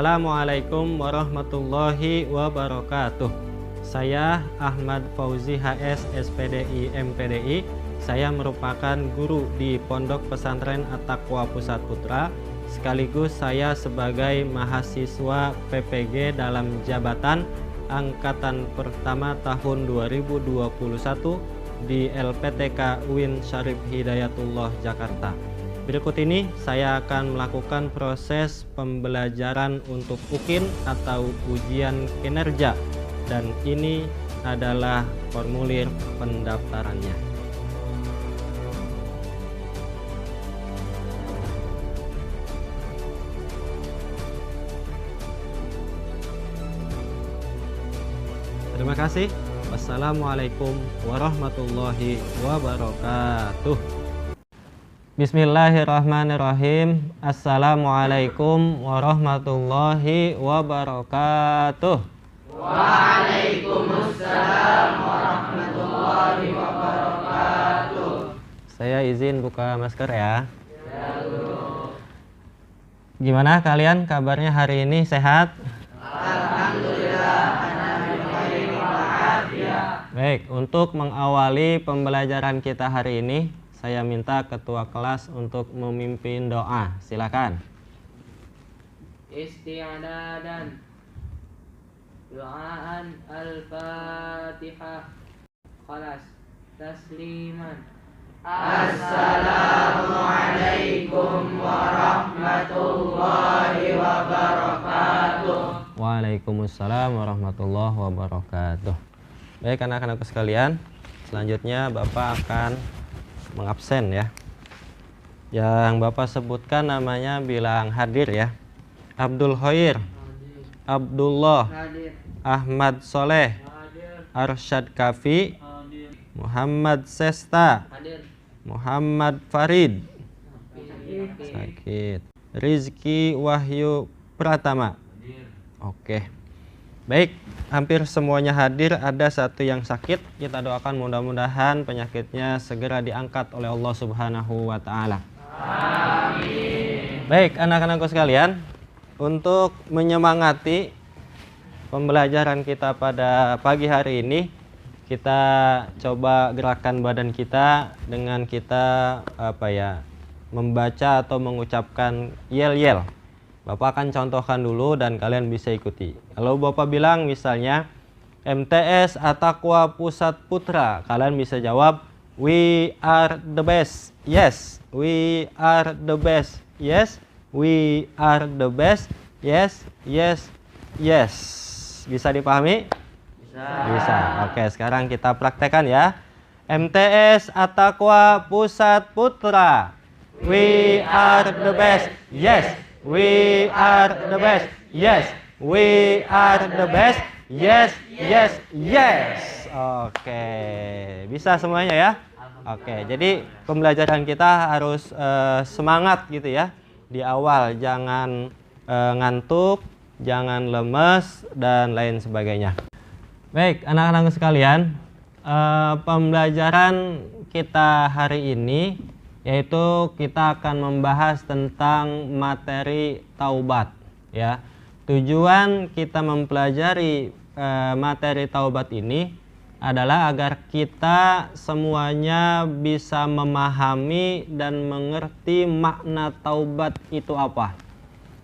Assalamualaikum warahmatullahi wabarakatuh. Saya Ahmad Fauzi HS SPDI MPDI. Saya merupakan guru di Pondok Pesantren At-Taqwa Pusat Putra. Sekaligus saya sebagai mahasiswa PPG dalam jabatan angkatan pertama tahun 2021 di LPTK UIN Syarif Hidayatullah Jakarta. Berikut ini saya akan melakukan proses pembelajaran untuk UKIN atau ujian kinerja, dan ini adalah formulir pendaftarannya. Terima kasih. Wassalamualaikum warahmatullahi wabarakatuh. Bismillahirrahmanirrahim. Assalamualaikum warahmatullahi wabarakatuh. Waalaikumsalam warahmatullahi wabarakatuh. Saya izin buka masker ya. Gimana kalian kabarnya hari ini, sehat? Alhamdulillah. Baik, untuk mengawali pembelajaran kita hari ini, saya minta ketua kelas untuk memimpin doa. Silakan. Isti'adadan. Doaan Al-Fatihah. Khalas. Tasliman. Assalamualaikum warahmatullahi wabarakatuh. Waalaikumsalam warahmatullahi wabarakatuh. Baik anak-anakku sekalian, selanjutnya Bapak akan mengabsen ya. Yang Bapak sebutkan namanya bilang hadir ya. Abdul Khair, Abdullah, Ahmad Soleh, Arsyad Kafi, Muhammad Sesta, Muhammad Farid, sakit, Rizky Wahyu Pratama. Oke. Baik, hampir semuanya hadir, ada satu yang sakit. Kita doakan mudah-mudahan penyakitnya segera diangkat oleh Allah Subhanahu wa Ta'ala. Amin. Baik, anak-anakku sekalian, untuk menyemangati pembelajaran kita pada pagi hari ini, kita coba gerakan badan kita dengan kita membaca atau mengucapkan yel-yel. Bapak akan contohkan dulu dan kalian bisa ikuti. Kalau Bapak bilang misalnya MTS At-Taqwa Pusat Putra, kalian bisa jawab we are the best. Yes, we are the best. Yes, we are the best. Yes, yes, yes. Bisa dipahami? Bisa. Oke, sekarang kita praktekkan ya. MTS At-Taqwa Pusat Putra. We are the best. Yes. We are the best. Yes, we are the best. Yes, yes, yes. Oke, bisa semuanya ya. Oke, jadi pembelajaran kita harus semangat gitu ya. Di awal jangan ngantuk, jangan lemes dan lain sebagainya. Baik, anak-anak sekalian, pembelajaran kita hari ini yaitu kita akan membahas tentang materi taubat ya. Tujuan kita mempelajari materi taubat ini adalah agar kita semuanya bisa memahami dan mengerti makna taubat itu apa.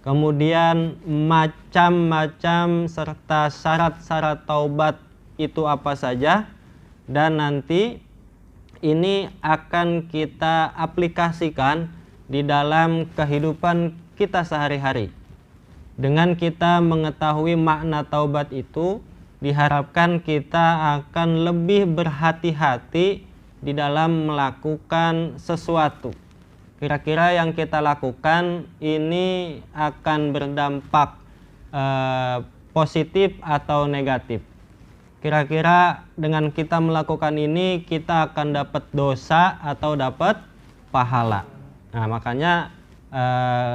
Kemudian macam-macam serta syarat-syarat taubat itu apa saja, dan nanti ini akan kita aplikasikan di dalam kehidupan kita sehari-hari. Dengan kita mengetahui makna taubat itu, diharapkan kita akan lebih berhati-hati di dalam melakukan sesuatu. Kira-kira yang kita lakukan ini akan berdampak positif atau negatif. Kira-kira dengan kita melakukan ini kita akan dapat dosa atau dapat pahala. Nah, makanya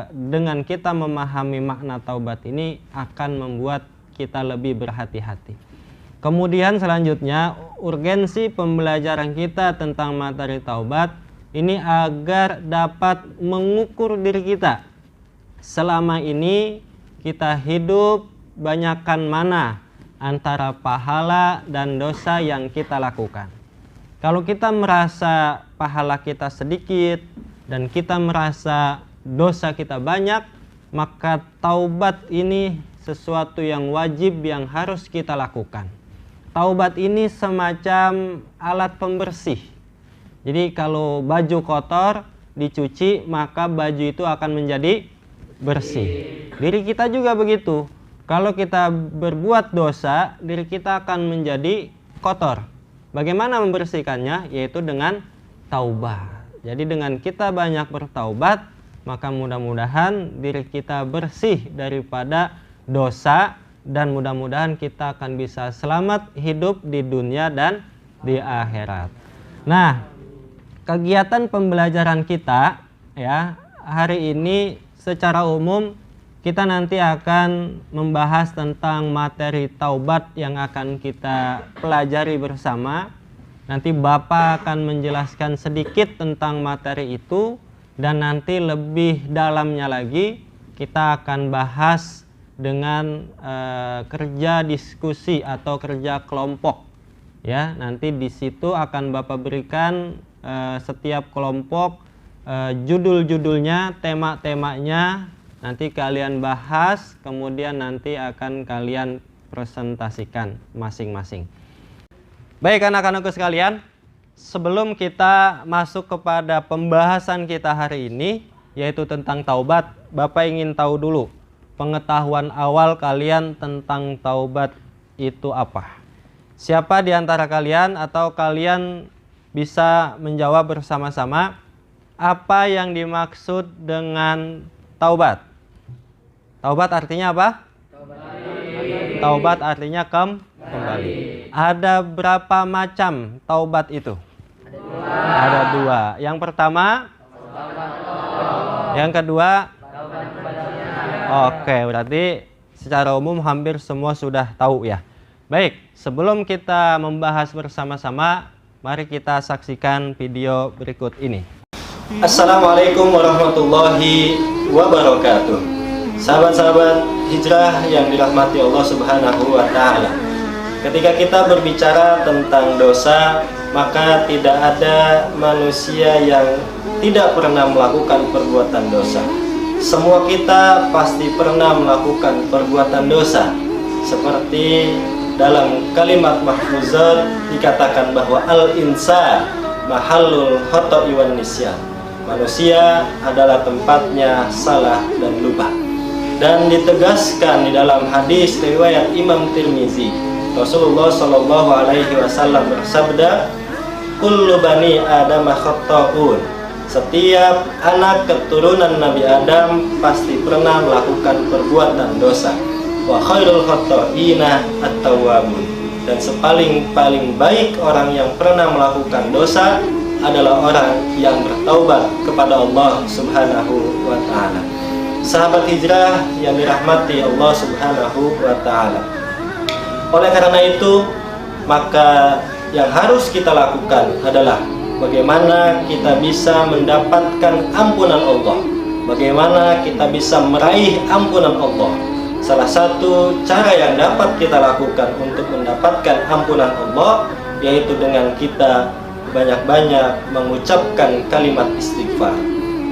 dengan kita memahami makna taubat ini akan membuat kita lebih berhati-hati. Kemudian selanjutnya, urgensi pembelajaran kita tentang materi taubat ini agar dapat mengukur diri kita. Selama ini kita hidup banyakkan mana antara pahala dan dosa yang kita lakukan. Kalau kita merasa pahala kita sedikit dan kita merasa dosa kita banyak, maka taubat ini sesuatu yang wajib yang harus kita lakukan. Taubat ini semacam alat pembersih. Jadi kalau baju kotor dicuci, maka baju itu akan menjadi bersih. Diri kita juga begitu. Kalau kita berbuat dosa, diri kita akan menjadi kotor. Bagaimana membersihkannya? Yaitu dengan taubat. Jadi dengan kita banyak bertaubat, maka mudah-mudahan diri kita bersih daripada dosa, dan mudah-mudahan kita akan bisa selamat hidup di dunia dan di akhirat. Nah, kegiatan pembelajaran kita ya hari ini secara umum kita nanti akan membahas tentang materi taubat yang akan kita pelajari bersama. Nanti Bapak akan menjelaskan sedikit tentang materi itu, dan nanti lebih dalamnya lagi kita akan bahas dengan kerja diskusi atau kerja kelompok. Ya, nanti di situ akan Bapak berikan setiap kelompok judul-judulnya, tema-temanya. Nanti kalian bahas, kemudian nanti akan kalian presentasikan masing-masing. Baik anak-anakku sekalian, sebelum kita masuk kepada pembahasan kita hari ini, yaitu tentang taubat, Bapak ingin tahu dulu pengetahuan awal kalian tentang taubat itu apa? Siapa di antara kalian atau kalian bisa menjawab bersama-sama apa yang dimaksud dengan taubat? Taubat artinya apa? Taubat artinya kembali. Ada berapa macam taubat itu? Ada dua. Yang pertama, yang kedua. Oke, berarti secara umum hampir semua sudah tahu ya. Baik, sebelum kita membahas bersama-sama, mari kita saksikan video berikut ini. Assalamualaikum warahmatullahi wabarakatuh. Sahabat-sahabat hijrah yang dirahmati Allah Subhanahu wa Ta'ala. Ketika kita berbicara tentang dosa, maka tidak ada manusia yang tidak pernah melakukan perbuatan dosa. Semua kita pasti pernah melakukan perbuatan dosa. Seperti dalam kalimat mahfuzat dikatakan bahwa al-insan mahallul khoto'i wan nisyan. Manusia adalah tempatnya salah dan lupa. Dan ditegaskan di dalam hadis riwayat Imam Tirmizi, Rasulullah Shallallahu Alaihi Wasallam bersabda, "Kullu bani Adam khata'un." Setiap anak keturunan Nabi Adam pasti pernah melakukan perbuatan dosa. Wa khairul khata'ina at-tawwabun. Dan sepaling-paling baik orang yang pernah melakukan dosa adalah orang yang bertaubat kepada Allah Subhanahu wa Ta'ala. Sahabat hijrah yang dirahmati Allah Subhanahu wa Ta'ala. Oleh karena itu, maka yang harus kita lakukan adalah bagaimana kita bisa mendapatkan ampunan Allah, bagaimana kita bisa meraih ampunan Allah. Salah satu cara yang dapat kita lakukan untuk mendapatkan ampunan Allah yaitu dengan kita banyak-banyak mengucapkan kalimat istighfar.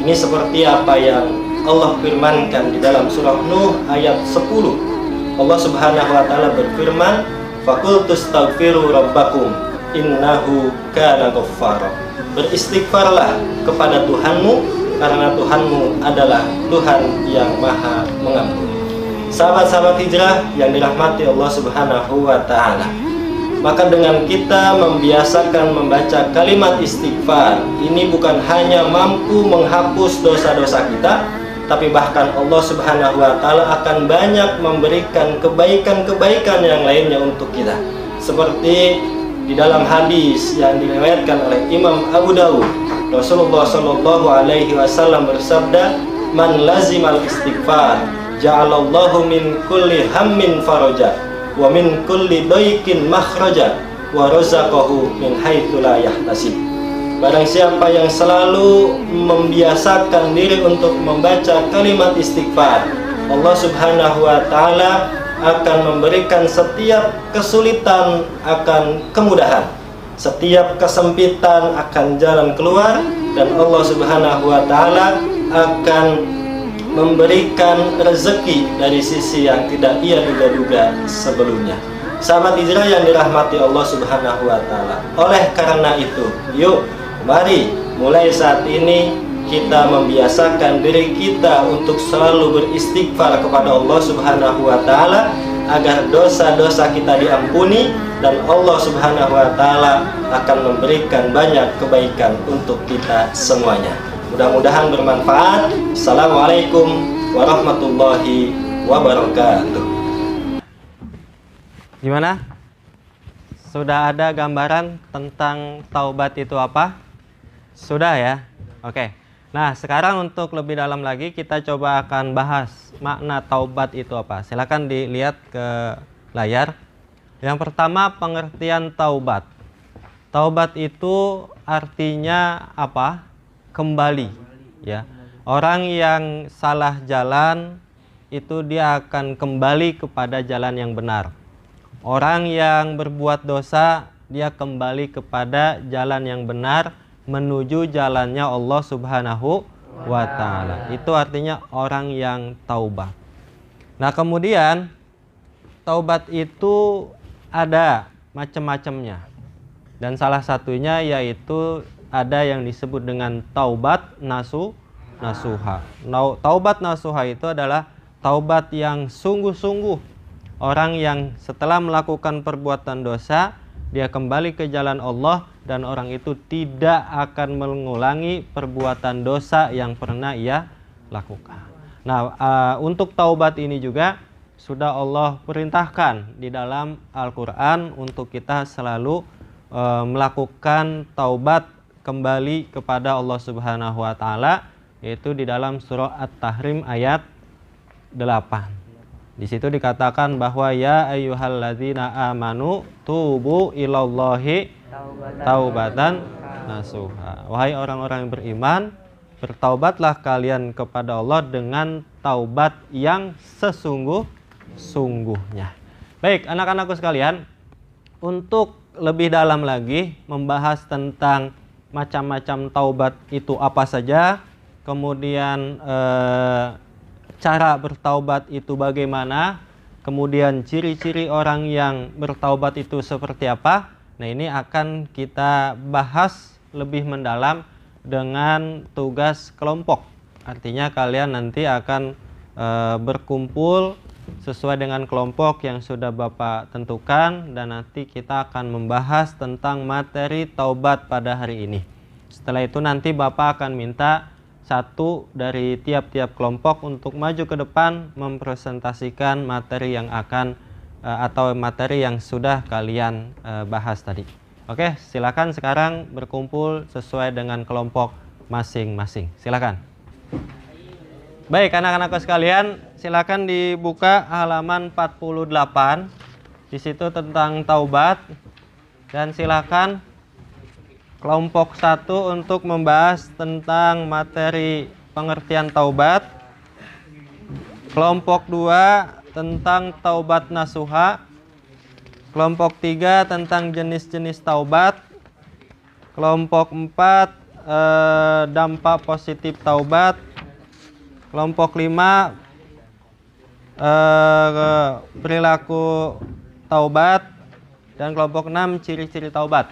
Ini seperti apa yang Allah firmankan di dalam surah Nuh ayat 10. Allah Subhanahu wa Ta'ala berfirman, "Faqultu astaghfiru rabbakum innahu kana ghaffara." Beristighfarlah kepada Tuhanmu karena Tuhanmu adalah Tuhan yang Maha Mengampuni. Sahabat-sahabat hijrah yang dirahmati Allah Subhanahu wa Ta'ala, maka dengan kita membiasakan membaca kalimat istighfar, ini bukan hanya mampu menghapus dosa-dosa kita, tapi bahkan Allah Subhanahu wa Ta'ala akan banyak memberikan kebaikan-kebaikan yang lainnya untuk kita. Seperti di dalam hadis yang diriwayatkan oleh Imam Abu Dawud, Rasulullah Shallallahu Alaihi Wasallam bersabda, "Man lazimal istighfar, ja'alallahu min kulli hammin faraja, wa min kulli daikin makhraja, wa razaqahu min haitsu la yahtasib." Barang siapa yang selalu membiasakan diri untuk membaca kalimat istighfar, Allah Subhanahu wa taala akan memberikan setiap kesulitan akan kemudahan, setiap kesempitan akan jalan keluar, dan Allah Subhanahu wa taala akan memberikan rezeki dari sisi yang tidak ia duga-duga sebelumnya. Sahabat hijrah yang dirahmati Allah Subhanahu wa taala. Oleh karena itu, yuk mari mulai saat ini kita membiasakan diri kita untuk selalu beristighfar kepada Allah Subhanahu wa taala agar dosa-dosa kita diampuni, dan Allah Subhanahu wa taala akan memberikan banyak kebaikan untuk kita semuanya. Mudah-mudahan bermanfaat. Assalamualaikum warahmatullahi wabarakatuh. Gimana? Sudah ada gambaran tentang taubat itu apa? Sudah ya? Oke. Nah, sekarang untuk lebih dalam lagi kita coba akan bahas makna taubat itu apa. Silakan dilihat ke layar. Yang pertama, pengertian taubat. Taubat itu artinya apa? Kembali, ya. Orang yang salah jalan itu dia akan kembali kepada jalan yang benar. Orang yang berbuat dosa dia kembali kepada jalan yang benar, menuju jalannya Allah Subhanahu wa taala. Itu artinya orang yang taubat. Nah, kemudian taubat itu ada macam-macamnya. Dan salah satunya yaitu ada yang disebut dengan taubat nasuha. Taubat nasuha itu adalah taubat yang sungguh-sungguh. Orang yang setelah melakukan perbuatan dosa, dia kembali ke jalan Allah, dan orang itu tidak akan mengulangi perbuatan dosa yang pernah ia lakukan. Nah, untuk taubat ini juga sudah Allah perintahkan di dalam Al-Quran untuk kita selalu melakukan taubat kembali kepada Allah Subhanahu wa taala, yaitu di dalam surah At-Tahrim ayat 8. Di situ dikatakan bahwa ya ayyuhalladzina amanu tubu ilallahi taubatan nasuha. Wahai orang-orang yang beriman, bertaubatlah kalian kepada Allah dengan taubat yang sesungguh-sungguhnya. Baik, anak-anakku sekalian, untuk lebih dalam lagi membahas tentang macam-macam taubat itu apa saja, kemudian cara bertaubat itu bagaimana, kemudian ciri-ciri orang yang bertaubat itu seperti apa. Nah, ini akan kita bahas lebih mendalam dengan tugas kelompok. Artinya kalian nanti akan berkumpul sesuai dengan kelompok yang sudah Bapak tentukan, dan nanti kita akan membahas tentang materi taubat pada hari ini. Setelah itu nanti Bapak akan minta satu dari tiap-tiap kelompok untuk maju ke depan mempresentasikan materi yang akan atau materi yang sudah kalian bahas tadi. Oke, silakan sekarang berkumpul sesuai dengan kelompok masing-masing. Silakan. Baik, anak-anak sekalian, silakan dibuka halaman 48. Di situ tentang taubat, dan silakan kelompok 1 untuk membahas tentang materi pengertian taubat. Kelompok 2 tentang taubat nasuha. Kelompok 3 tentang jenis-jenis taubat. Kelompok 4 dampak positif taubat. Kelompok 5 perilaku taubat. Dan kelompok 6 ciri-ciri taubat.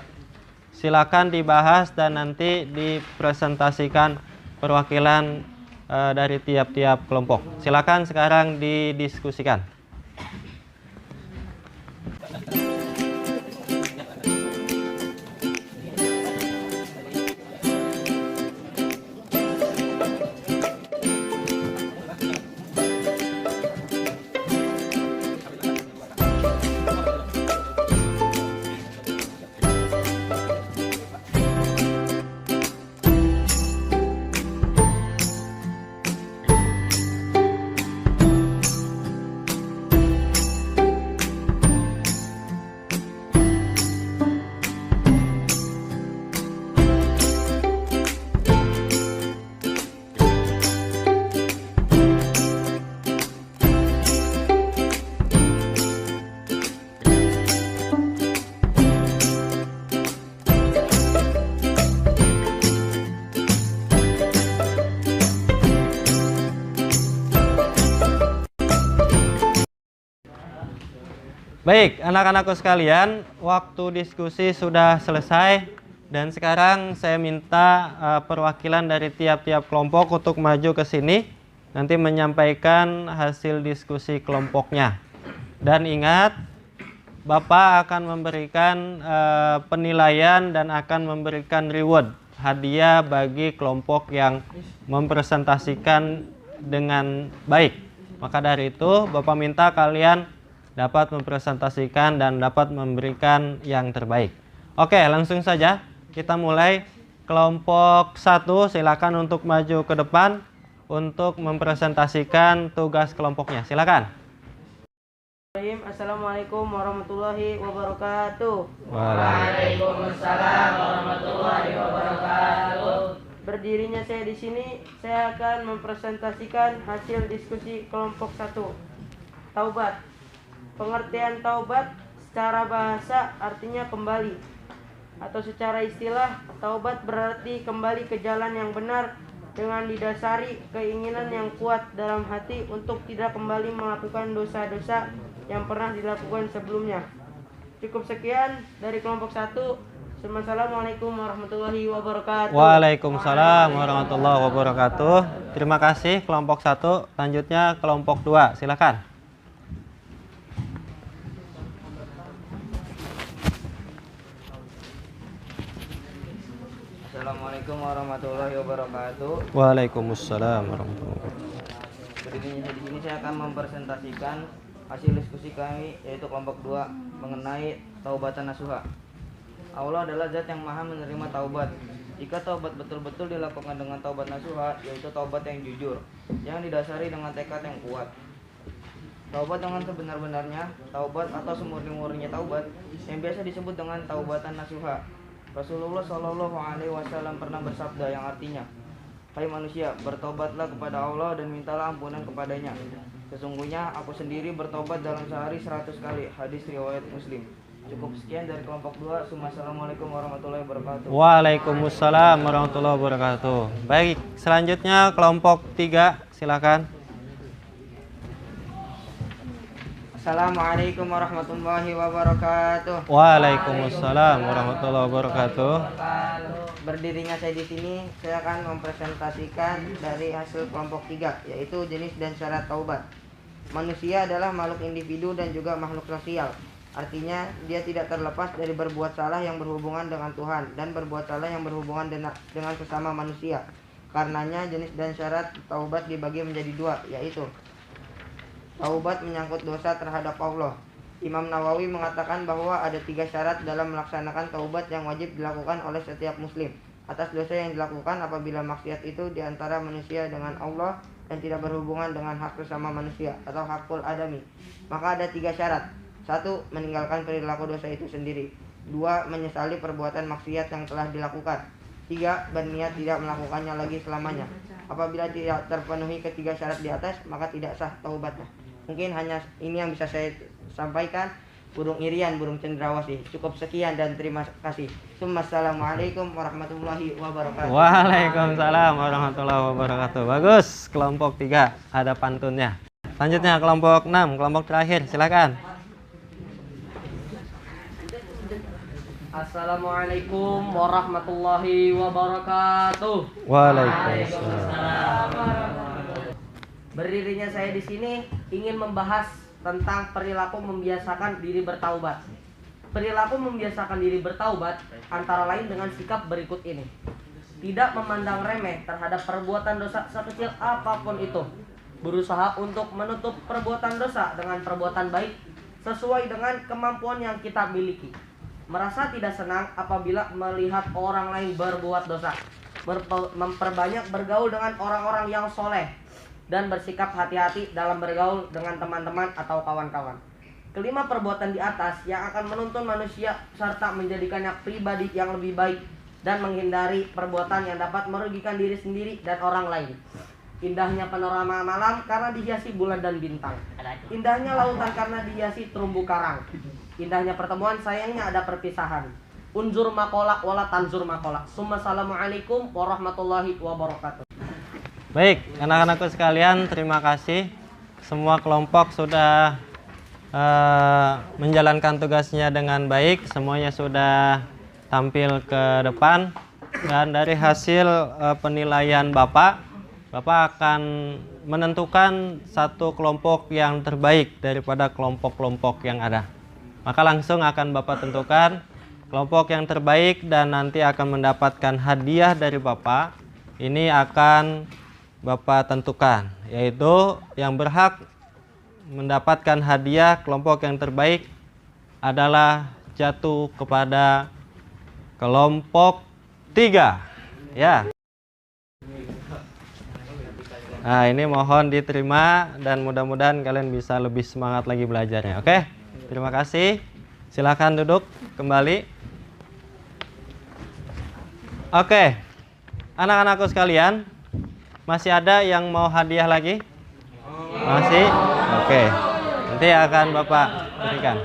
Silakan dibahas dan nanti dipresentasikan perwakilan dari tiap-tiap kelompok. Silakan sekarang didiskusikan. Baik, anak-anakku sekalian, waktu diskusi sudah selesai dan sekarang saya minta perwakilan dari tiap-tiap kelompok untuk maju ke sini nanti menyampaikan hasil diskusi kelompoknya. Dan ingat, Bapak akan memberikan penilaian dan akan memberikan reward, hadiah bagi kelompok yang mempresentasikan dengan baik. Maka dari itu, Bapak minta kalian dapat mempresentasikan dan dapat memberikan yang terbaik. Oke, langsung saja kita mulai. Kelompok 1 silakan untuk maju ke depan untuk mempresentasikan tugas kelompoknya. Silakan. Assalamualaikum warahmatullahi wabarakatuh. Waalaikumsalam warahmatullahi wabarakatuh. Berdirinya saya di sini, saya akan mempresentasikan hasil diskusi kelompok 1. Taubat. Pengertian taubat secara bahasa artinya kembali, atau secara istilah taubat berarti kembali ke jalan yang benar dengan didasari keinginan yang kuat dalam hati untuk tidak kembali melakukan dosa-dosa yang pernah dilakukan sebelumnya. Cukup sekian dari kelompok 1. Assalamualaikum warahmatullahi wabarakatuh. Waalaikumsalam warahmatullahi wabarakatuh. Terima kasih kelompok 1. Lanjutnya kelompok 2. Silakan. Assalamualaikum warahmatullahi wabarakatuh. Waalaikumsalam warahmatullahi wabarakatuh. Berdirinya di sini saya akan mempresentasikan hasil diskusi kami, yaitu kelompok 2, mengenai taubatan nasuha. Allah adalah zat yang maha menerima taubat. Jika taubat betul-betul dilakukan dengan taubat nasuha, yaitu taubat yang jujur, yang didasari dengan tekad yang kuat. Taubat dengan sebenar-benarnya, taubat atau semurni-murninya taubat, yang biasa disebut dengan taubatan nasuha. Rasulullah Shallallahu Alaihi Wasallam pernah bersabda yang artinya, hai manusia, bertobatlah kepada Allah dan mintalah ampunan kepadanya. Sesungguhnya aku sendiri bertobat dalam sehari 100 kali. Hadis riwayat Muslim. Cukup sekian dari kelompok 2. Assalamualaikum warahmatullahi wabarakatuh. Waalaikumsalam warahmatullahi wabarakatuh. Baik, selanjutnya kelompok 3. Silakan. Assalamualaikum warahmatullahi wabarakatuh. Waalaikumsalam warahmatullahi wabarakatuh. Berdirinya saya di sini, saya akan mempresentasikan dari hasil kelompok 3, yaitu jenis dan syarat taubat. Manusia adalah makhluk individu dan juga makhluk sosial. Artinya, dia tidak terlepas dari berbuat salah yang berhubungan dengan Tuhan dan berbuat salah yang berhubungan dengan sesama manusia. Karenanya, jenis dan syarat taubat dibagi menjadi 2, yaitu taubat menyangkut dosa terhadap Allah. Imam Nawawi mengatakan bahwa ada 3 syarat dalam melaksanakan taubat yang wajib dilakukan oleh setiap muslim atas dosa yang dilakukan apabila maksiat itu diantara manusia dengan Allah dan tidak berhubungan dengan hak sesama manusia atau hakul adami. Maka ada 3 syarat. 1. Meninggalkan perilaku dosa itu sendiri. 2. Menyesali perbuatan maksiat yang telah dilakukan. 3. Berniat tidak melakukannya lagi selamanya. Apabila tidak terpenuhi ketiga syarat di atas, maka tidak sah taubatnya. Mungkin hanya ini yang bisa saya sampaikan. Burung irian, burung cendrawasih. Cukup sekian dan terima kasih. Assalamualaikum warahmatullahi wabarakatuh. Waalaikumsalam warahmatullahi wabarakatuh. Bagus, kelompok 3 ada pantunnya. Selanjutnya kelompok 6, kelompok terakhir. Silakan. Assalamualaikum warahmatullahi wabarakatuh. Waalaikumsalam. Berdirinya saya di sini ingin membahas tentang perilaku membiasakan diri bertaubat. Perilaku membiasakan diri bertaubat antara lain dengan sikap berikut ini. Tidak memandang remeh terhadap perbuatan dosa sekecil apapun itu. Berusaha untuk menutup perbuatan dosa dengan perbuatan baik sesuai dengan kemampuan yang kita miliki. Merasa tidak senang apabila melihat orang lain berbuat dosa. Memperbanyak bergaul dengan orang-orang yang soleh dan bersikap hati-hati dalam bergaul dengan teman-teman atau kawan-kawan. Kelima perbuatan di atas yang akan menuntun manusia serta menjadikannya pribadi yang lebih baik dan menghindari perbuatan yang dapat merugikan diri sendiri dan orang lain. Indahnya panorama malam karena dihiasi bulan dan bintang. Indahnya lautan karena dihiasi terumbu karang. Indahnya pertemuan sayangnya ada perpisahan. Unzur makola wala tanzur makola. Assalamualaikum warahmatullahi wabarakatuh. Baik, anak-anakku sekalian, terima kasih. Semua kelompok sudah menjalankan tugasnya dengan baik. Semuanya sudah tampil ke depan. Dan dari hasil penilaian Bapak akan menentukan satu kelompok yang terbaik daripada kelompok-kelompok yang ada. Maka langsung akan Bapak tentukan kelompok yang terbaik dan nanti akan mendapatkan hadiah dari Bapak. Ini akan Bapak tentukan, yaitu yang berhak mendapatkan hadiah kelompok yang terbaik adalah jatuh kepada kelompok 3. Ya. Nah, ini mohon diterima dan mudah-mudahan kalian bisa lebih semangat lagi belajarnya. Oke? Terima kasih. Silakan duduk kembali. Oke, anak-anakku sekalian, masih ada yang mau hadiah lagi? Masih? Oke, nanti akan Bapak berikan.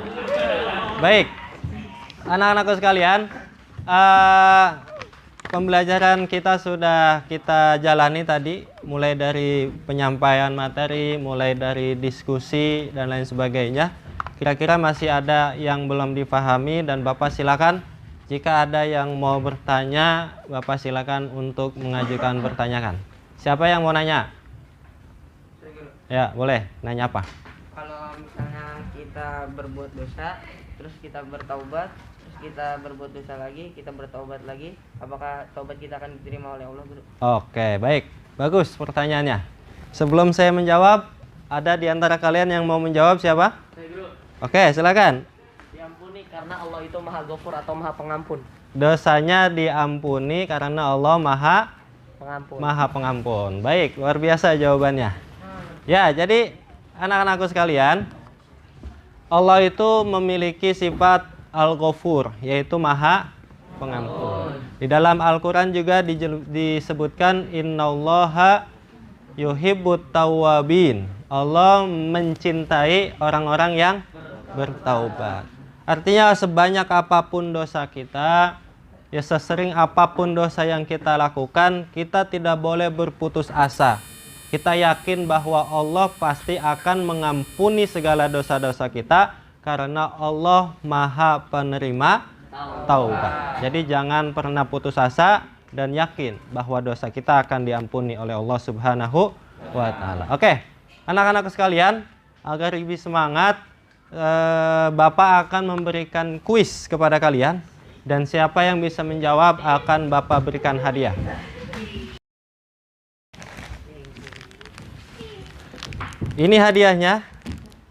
Baik, anak-anakku sekalian, pembelajaran kita sudah kita jalani tadi, mulai dari penyampaian materi, mulai dari diskusi, dan lain sebagainya. Kira-kira masih ada yang belum dipahami dan Bapak silakan. Jika ada yang mau bertanya, Bapak silakan untuk mengajukan pertanyaan. Siapa yang mau nanya? Ya, boleh. Nanya apa? Kalau misalnya kita berbuat dosa, terus kita bertaubat, terus kita berbuat dosa lagi, kita bertaubat lagi, apakah taubat kita akan diterima oleh Allah, Guru? Oke, baik. Bagus pertanyaannya. Sebelum saya menjawab, ada di antara kalian yang mau menjawab siapa? Saya, Guru. Oke, silakan. Diampuni karena Allah itu Maha Ghafur atau Maha Pengampun. Dosanya diampuni karena Allah Pengampun. Maha Pengampun. Baik, luar biasa jawabannya. Ya, jadi anak-anakku sekalian, Allah itu memiliki sifat Al-Ghafur, yaitu Maha Pengampun. Di dalam Al-Quran juga disebutkan Innallaha yuhibbut tawwabin. Allah mencintai orang-orang yang bertaubat. Artinya sebanyak apapun dosa kita, ya sesering apapun dosa yang kita lakukan, kita tidak boleh berputus asa. Kita yakin bahwa Allah pasti akan mengampuni segala dosa-dosa kita karena Allah Maha Penerima taubat. Jadi jangan pernah putus asa dan yakin bahwa dosa kita akan diampuni oleh Allah Subhanahu wa taala. Oke, anak-anak sekalian, agar lebih semangat, Bapak akan memberikan kuis kepada kalian dan siapa yang bisa menjawab akan Bapak berikan hadiah. Ini hadiahnya.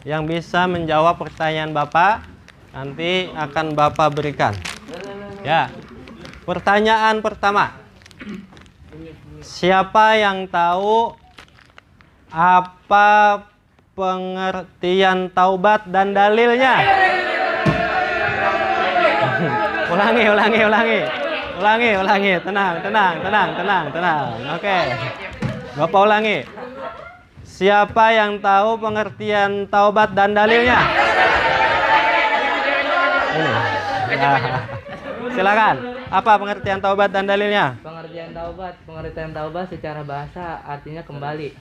Yang bisa menjawab pertanyaan Bapak nanti akan Bapak berikan. Ya. Pertanyaan pertama. Siapa yang tahu apa pengertian taubat dan dalilnya? Ulangi. Tenang. Oke. Bapak ulangi. Siapa yang tahu pengertian taubat dan dalilnya? Ini. Ya. Silakan. Apa pengertian taubat dan dalilnya? Pengertian taubat secara bahasa artinya kembali.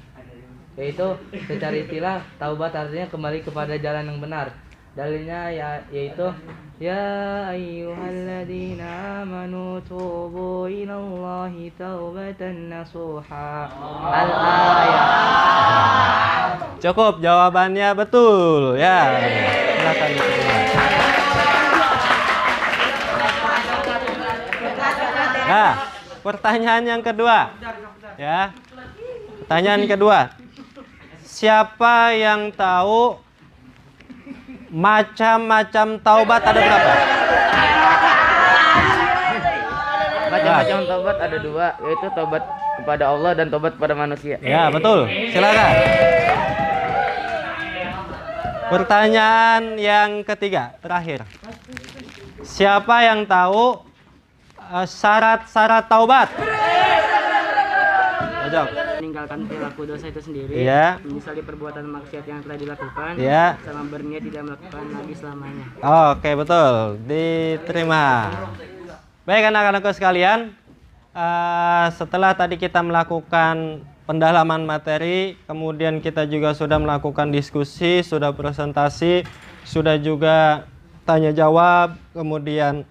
Yaitu secara istilah taubat artinya kembali kepada jalan yang benar. Dalilnya yaitu ya ayyuhalladzina amanu tubu ilallahi taubatan nasuha. Al-ayat. Cukup, jawabannya betul ya. Silakan diterima. Nah, pertanyaan yang kedua. Ya. Pertanyaan kedua. Siapa yang tahu macam-macam taubat ada berapa? Macam-macam taubat ada dua, yaitu taubat kepada Allah dan taubat kepada manusia. Ya, betul. Silakan. Pertanyaan yang ketiga, terakhir. Siapa yang tahu syarat-syarat taubat? Jawab. Meninggalkan perilaku dosa itu sendiri, Iya. menyesali perbuatan maksiat yang telah dilakukan, Iya. sama berniat tidak melakukan lagi selamanya. Oke, betul. Diterima. Baik anak-anakku sekalian, setelah tadi kita melakukan pendalaman materi, kemudian kita juga sudah melakukan diskusi, sudah presentasi, sudah juga tanya jawab, kemudian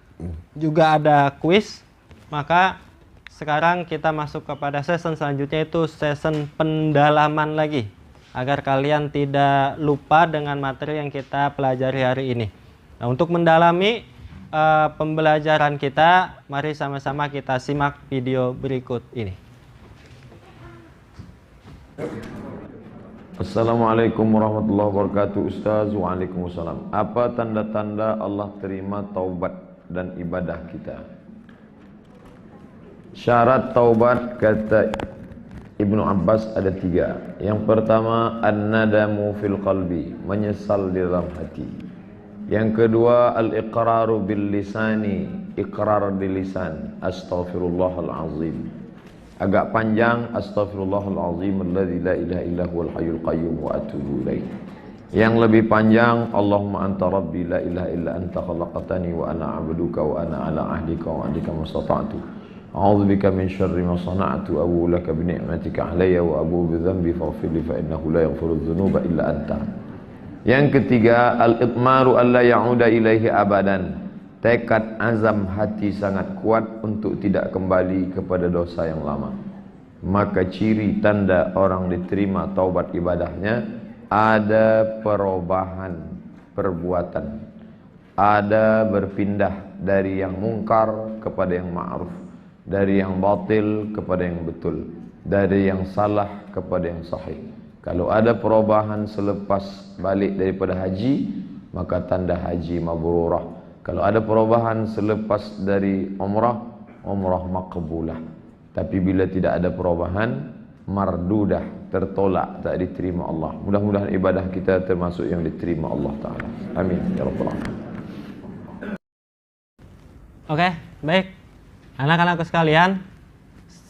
juga ada kuis. Maka sekarang kita masuk kepada season selanjutnya, itu season pendalaman lagi, agar kalian tidak lupa dengan materi yang kita pelajari hari ini. Nah, untuk mendalami pembelajaran kita, mari sama-sama kita simak video berikut ini. Assalamualaikum warahmatullahi wabarakatuh. Ustaz, waalaikumsalam. Apa tanda-tanda Allah terima taubat dan ibadah kita? Syarat taubat kata Ibnu Abbas ada 3. Yang pertama, an-nadamu fil qalbi, menyesal di dalam hati. Yang kedua, al-iqraru bil lisani, iqrar di lisan, astaghfirullahal azim. Agak panjang, astaghfirullahal azim alladzi la ilaha illa huwal hayyul qayyum wa atubu ilaih. Yang lebih panjang, Allahumma anta rabbi la ilaha illa anta khalaqtani wa ana 'abduka wa ana 'ala ahdika wa 'adika mastata'tu. A'udzubika min syarri ma sana'tu, abu laka bi ni'matika 'alayya wa abu bi dhanbi faghfir li fa innahu la yaghfiru dzunuba illa anta. Yang ketiga, al-itmaru alla ya'uda ilaihi abadan. Tekad azam hati sangat kuat untuk tidak kembali kepada dosa yang lama. Maka ciri tanda orang diterima taubat ibadahnya, ada perubahan perbuatan, ada berpindah dari yang mungkar kepada yang ma'ruf, dari yang batil kepada yang betul, dari yang salah kepada yang sahih. Kalau ada perubahan selepas balik daripada haji, maka tanda haji mabrurah. Kalau ada perubahan selepas dari umrah, umrah maqbulah. Tapi bila tidak ada perubahan, mardudah, tertolak, tak diterima Allah. Mudah-mudahan ibadah kita termasuk yang diterima Allah Ta'ala. Amin ya rabbal alamin. Oke, baik. Anak-anakku sekalian,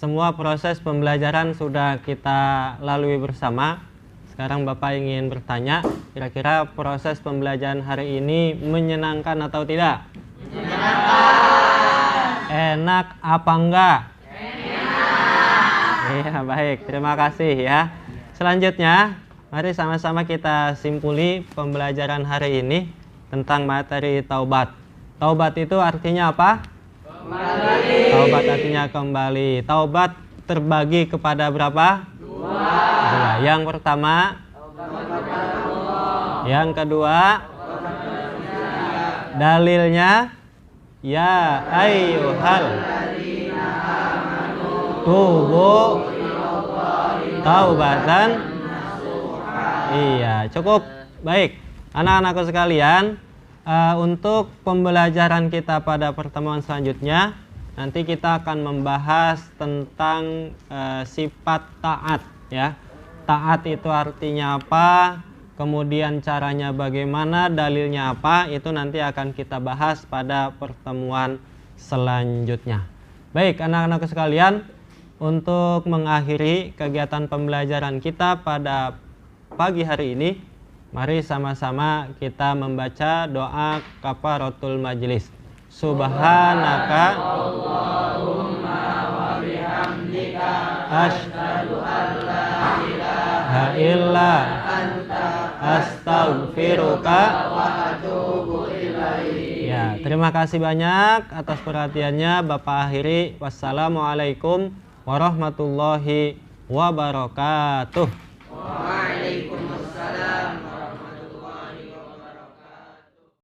semua proses pembelajaran sudah kita lalui bersama. Sekarang Bapak ingin bertanya, kira-kira proses pembelajaran hari ini menyenangkan atau tidak? Menyenangkan. Enak apa enggak? Enak. Iya, baik. Terima kasih ya. Selanjutnya, mari sama-sama kita simpuli pembelajaran hari ini tentang materi taubat. Taubat itu artinya apa? Kembali. Taubat artinya kembali. Taubat terbagi kepada berapa? Dua. Yang pertama, yang kedua, dalilnya, ya ayyuhal tubu taubatan. Iya, cukup. Baik, anak-anakku sekalian, untuk pembelajaran kita pada pertemuan selanjutnya, nanti kita akan membahas tentang sifat taat, ya. Taat itu artinya apa, kemudian caranya bagaimana, dalilnya apa, itu nanti akan kita bahas pada pertemuan selanjutnya. Baik, anak-anak sekalian, untuk mengakhiri kegiatan pembelajaran kita pada pagi hari ini, mari sama-sama kita membaca doa kafaratul majlis. Subhanaka Allahumma wa bihamdika asyhadu an la ilaha illa anta astaghfiruka wa atubu ilaik. Ya, terima kasih banyak atas perhatiannya. Bapak akhiri. Wassalamualaikum warahmatullahi wabarakatuh.